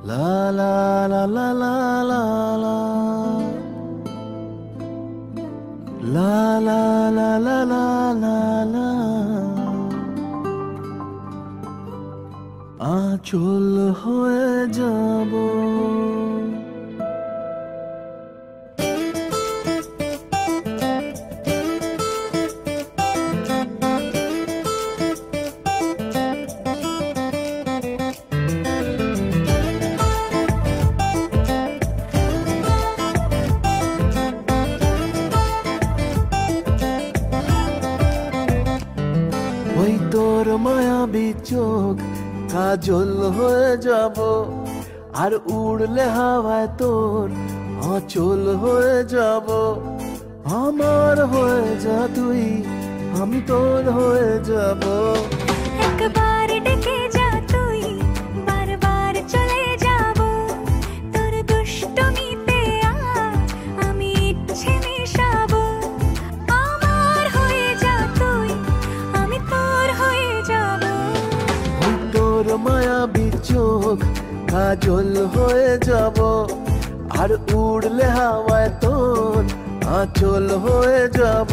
লা লা লা লা লা লা লা লা লা লা লা লা লা লা আঁচল হয়ে যাব। ওই তোর মায়াবী চোখ কাজল হয়ে যাব, আর উড়লে হাওয়ায় তোর আঁচল হয়ে যাব। আমার হয়ে যা তুই, আমি তোর হয়ে যাব। একবার ডেকে যা তুই, বারবার চলে যাব। তোর দুষ্টমিতে আমি ইচ্ছে মেশাবো। আমার হয়ে যা তুই, আমি তোর হয়ে যাব। ওই তোর মায়াবী চোখ কাজল হয়ে যাব, আর উড়লে হাওয়ায় তোর আঁচল হয়ে যাব।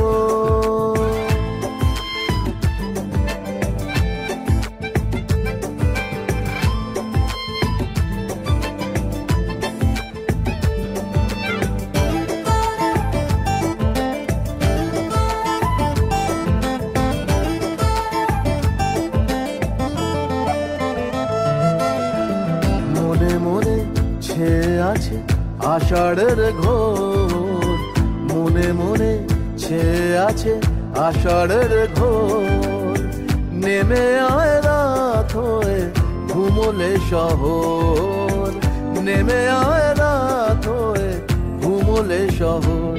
মনে মনে ছেয়ে আছে আষাঢ়ের ঘোর, মনে মনে ছেয়ে আছে আষাঢ়ের ঘোর। নেমে আয় রাত হয়ে ঘুমোলে শহর, নেমে আয় রাত হয়ে ঘুমোলে শহর।